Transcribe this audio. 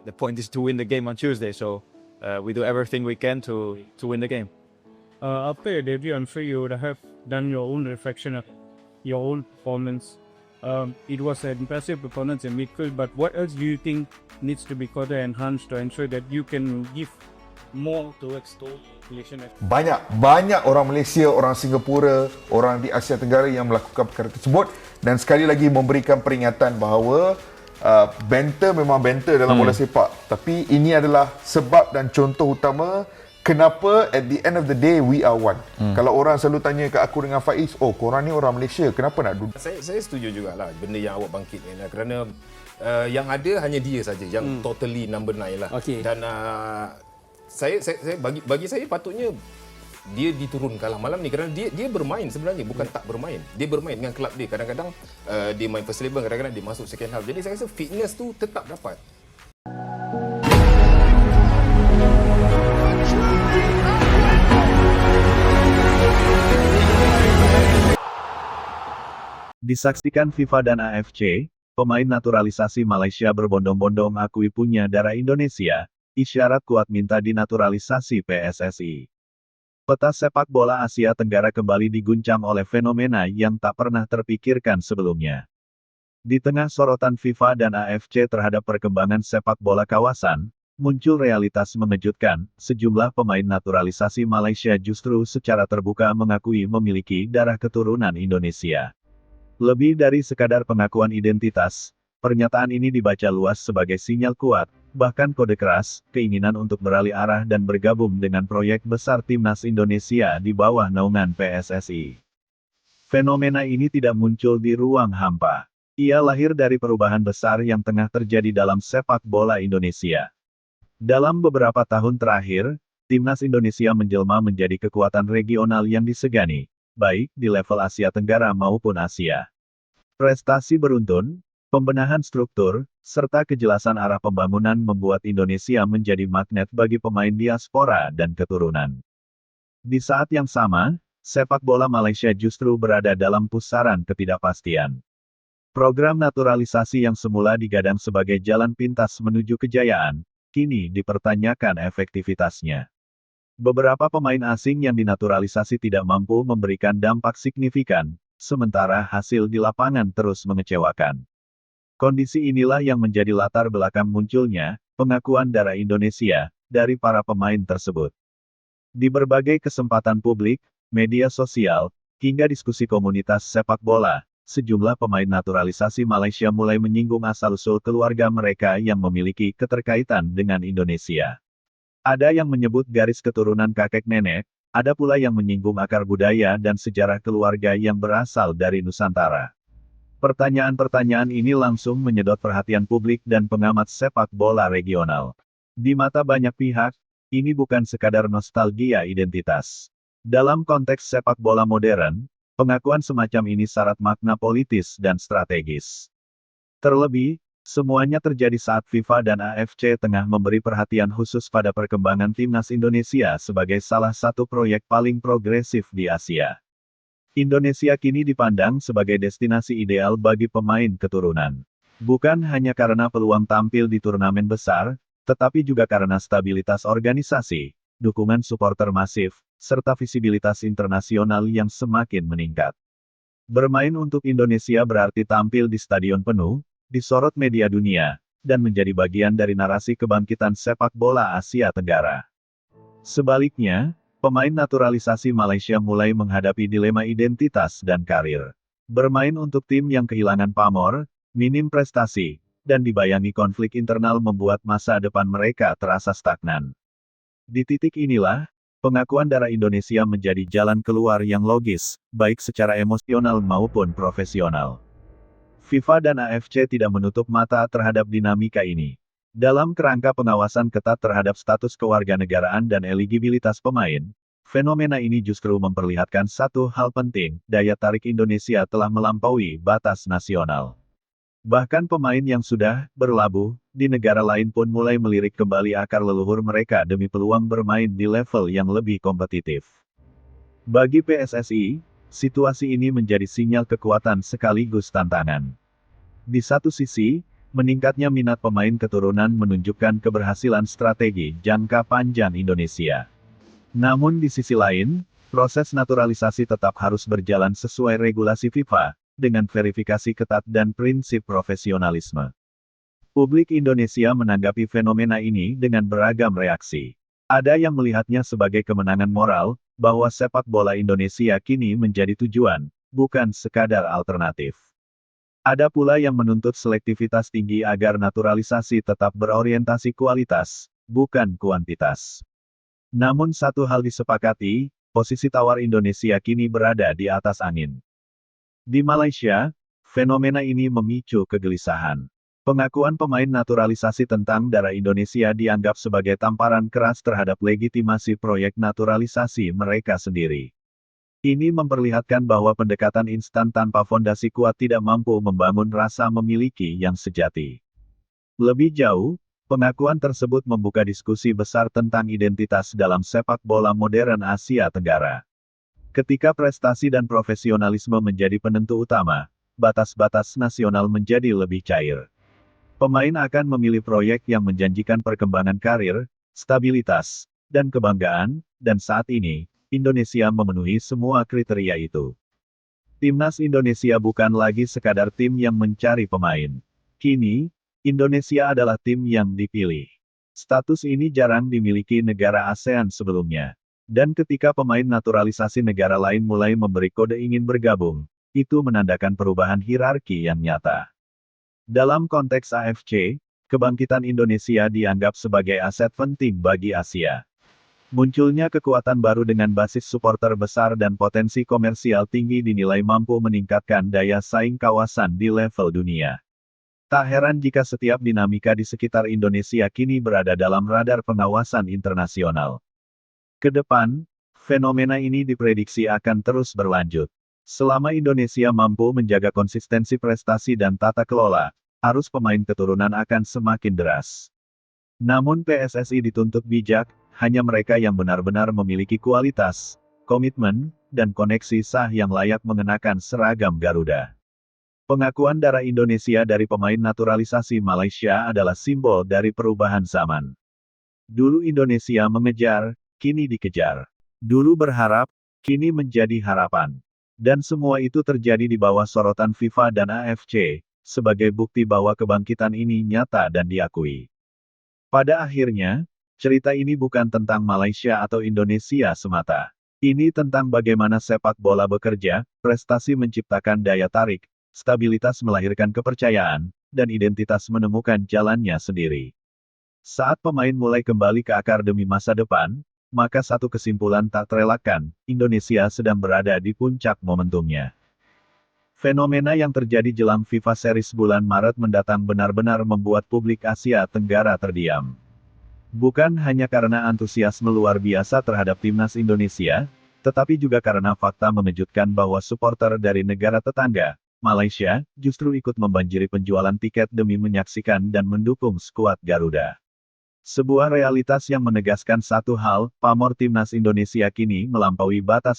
the point is to win the game on Tuesday. So we do everything we can to win the game. After your debut, I'm sure you would have done your own reflection of your own performance. It was an impressive performance in midfield, but what else do you think needs to be further enhanced to ensure that you can give more towards the Malaysian FC? Banyak orang Malaysia, orang Singapura, orang di Asia Tenggara yang melakukan perkara tersebut, dan sekali lagi memberikan peringatan bahawa banter memang banter dalam bola sepak, tapi ini adalah sebab dan contoh utama kenapa at the end of the day we are one. Kalau orang selalu tanya ke aku dengan Faiz, oh korang ni orang Malaysia, kenapa nak duduk? Saya setuju jugalah benda yang awak bangkit ni lah, kerana yang ada hanya dia saja yang totally number 9 lah. Okey. Dan saya bagi saya patutnya dia diturunkan lah malam ni, kerana dia bermain sebenarnya, bukan tak bermain. Dia bermain dengan kelab dia. Kadang-kadang dia main first 11, kadang-kadang dia masuk second half. Jadi saya rasa fitness tu tetap dapat. Disaksikan FIFA dan AFC, pemain naturalisasi Malaysia berbondong-bondong akui punya darah Indonesia, isyarat kuat minta dinaturalisasi PSSI. Peta sepak bola Asia Tenggara kembali diguncang oleh fenomena yang tak pernah terpikirkan sebelumnya. Di tengah sorotan FIFA dan AFC terhadap perkembangan sepak bola kawasan, muncul realitas mengejutkan, sejumlah pemain naturalisasi Malaysia justru secara terbuka mengakui memiliki darah keturunan Indonesia. Lebih dari sekadar pengakuan identitas, pernyataan ini dibaca luas sebagai sinyal kuat, bahkan kode keras, keinginan untuk beralih arah dan bergabung dengan proyek besar Timnas Indonesia di bawah naungan PSSI. Fenomena ini tidak muncul di ruang hampa. Ia lahir dari perubahan besar yang tengah terjadi dalam sepak bola Indonesia. Dalam beberapa tahun terakhir, Timnas Indonesia menjelma menjadi kekuatan regional yang disegani, baik di level Asia Tenggara maupun Asia. Prestasi beruntun, pembenahan struktur, serta kejelasan arah pembangunan membuat Indonesia menjadi magnet bagi pemain diaspora dan keturunan. Di saat yang sama, sepak bola Malaysia justru berada dalam pusaran ketidakpastian. Program naturalisasi yang semula digadang sebagai jalan pintas menuju kejayaan, kini dipertanyakan efektivitasnya. Beberapa pemain asing yang dinaturalisasi tidak mampu memberikan dampak signifikan, sementara hasil di lapangan terus mengecewakan. Kondisi inilah yang menjadi latar belakang munculnya pengakuan darah Indonesia dari para pemain tersebut. Di berbagai kesempatan publik, media sosial, hingga diskusi komunitas sepak bola, sejumlah pemain naturalisasi Malaysia mulai menyinggung asal-usul keluarga mereka yang memiliki keterkaitan dengan Indonesia. Ada yang menyebut garis keturunan kakek nenek, ada pula yang menyinggung akar budaya dan sejarah keluarga yang berasal dari Nusantara. Pertanyaan-pertanyaan ini langsung menyedot perhatian publik dan pengamat sepak bola regional. Di mata banyak pihak, ini bukan sekadar nostalgia identitas. Dalam konteks sepak bola modern, pengakuan semacam ini syarat makna politis dan strategis. Terlebih, semuanya terjadi saat FIFA dan AFC tengah memberi perhatian khusus pada perkembangan Timnas Indonesia sebagai salah satu proyek paling progresif di Asia. Indonesia kini dipandang sebagai destinasi ideal bagi pemain keturunan. Bukan hanya karena peluang tampil di turnamen besar, tetapi juga karena stabilitas organisasi, dukungan supporter masif, serta visibilitas internasional yang semakin meningkat. Bermain untuk Indonesia berarti tampil di stadion penuh, disorot media dunia, dan menjadi bagian dari narasi kebangkitan sepak bola Asia Tenggara. Sebaliknya, pemain naturalisasi Malaysia mulai menghadapi dilema identitas dan karir. Bermain untuk tim yang kehilangan pamor, minim prestasi, dan dibayangi konflik internal membuat masa depan mereka terasa stagnan. Di titik inilah, pengakuan darah Indonesia menjadi jalan keluar yang logis, baik secara emosional maupun profesional. FIFA dan AFC tidak menutup mata terhadap dinamika ini. Dalam kerangka pengawasan ketat terhadap status kewarganegaraan dan eligibilitas pemain, fenomena ini justru memperlihatkan satu hal penting, daya tarik Indonesia telah melampaui batas nasional. Bahkan pemain yang sudah berlabuh di negara lain pun mulai melirik kembali akar leluhur mereka demi peluang bermain di level yang lebih kompetitif. Bagi PSSI, situasi ini menjadi sinyal kekuatan sekaligus tantangan. Di satu sisi, meningkatnya minat pemain keturunan menunjukkan keberhasilan strategi jangka panjang Indonesia. Namun di sisi lain, proses naturalisasi tetap harus berjalan sesuai regulasi FIFA, dengan verifikasi ketat dan prinsip profesionalisme. Publik Indonesia menanggapi fenomena ini dengan beragam reaksi. Ada yang melihatnya sebagai kemenangan moral, bahwa sepak bola Indonesia kini menjadi tujuan, bukan sekadar alternatif. Ada pula yang menuntut selektivitas tinggi agar naturalisasi tetap berorientasi kualitas, bukan kuantitas. Namun satu hal disepakati, posisi tawar Indonesia kini berada di atas angin. Di Malaysia, fenomena ini memicu kegelisahan. Pengakuan pemain naturalisasi tentang darah Indonesia dianggap sebagai tamparan keras terhadap legitimasi proyek naturalisasi mereka sendiri. Ini memperlihatkan bahwa pendekatan instan tanpa fondasi kuat tidak mampu membangun rasa memiliki yang sejati. Lebih jauh, pengakuan tersebut membuka diskusi besar tentang identitas dalam sepak bola modern Asia Tenggara. Ketika prestasi dan profesionalisme menjadi penentu utama, batas-batas nasional menjadi lebih cair. Pemain akan memilih proyek yang menjanjikan perkembangan karir, stabilitas, dan kebanggaan, dan saat ini, Indonesia memenuhi semua kriteria itu. Timnas Indonesia bukan lagi sekadar tim yang mencari pemain. Kini, Indonesia adalah tim yang dipilih. Status ini jarang dimiliki negara ASEAN sebelumnya. Dan ketika pemain naturalisasi negara lain mulai memberi kode ingin bergabung, itu menandakan perubahan hierarki yang nyata. Dalam konteks AFC, kebangkitan Indonesia dianggap sebagai aset penting bagi Asia. Munculnya kekuatan baru dengan basis supporter besar dan potensi komersial tinggi dinilai mampu meningkatkan daya saing kawasan di level dunia. Tak heran jika setiap dinamika di sekitar Indonesia kini berada dalam radar pengawasan internasional. Kedepan, fenomena ini diprediksi akan terus berlanjut. Selama Indonesia mampu menjaga konsistensi prestasi dan tata kelola, arus pemain keturunan akan semakin deras. Namun PSSI dituntut bijak, hanya mereka yang benar-benar memiliki kualitas, komitmen, dan koneksi sah yang layak mengenakan seragam Garuda. Pengakuan darah Indonesia dari pemain naturalisasi Malaysia adalah simbol dari perubahan zaman. Dulu Indonesia mengejar, kini dikejar. Dulu berharap, kini menjadi harapan. Dan semua itu terjadi di bawah sorotan FIFA dan AFC, sebagai bukti bahwa kebangkitan ini nyata dan diakui. Pada akhirnya, cerita ini bukan tentang Malaysia atau Indonesia semata. Ini tentang bagaimana sepak bola bekerja, prestasi menciptakan daya tarik, stabilitas melahirkan kepercayaan, dan identitas menemukan jalannya sendiri. Saat pemain mulai kembali ke akar demi masa depan, maka satu kesimpulan tak terelakkan, Indonesia sedang berada di puncak momentumnya. Fenomena yang terjadi jelang FIFA Series bulan Maret mendatang benar-benar membuat publik Asia Tenggara terdiam. Bukan hanya karena antusiasme luar biasa terhadap timnas Indonesia, tetapi juga karena fakta mengejutkan bahwa supporter dari negara tetangga, Malaysia, justru ikut membanjiri penjualan tiket demi menyaksikan dan mendukung skuad Garuda. Sebuah realitas yang menegaskan satu hal, pamor timnas Indonesia kini melampaui batas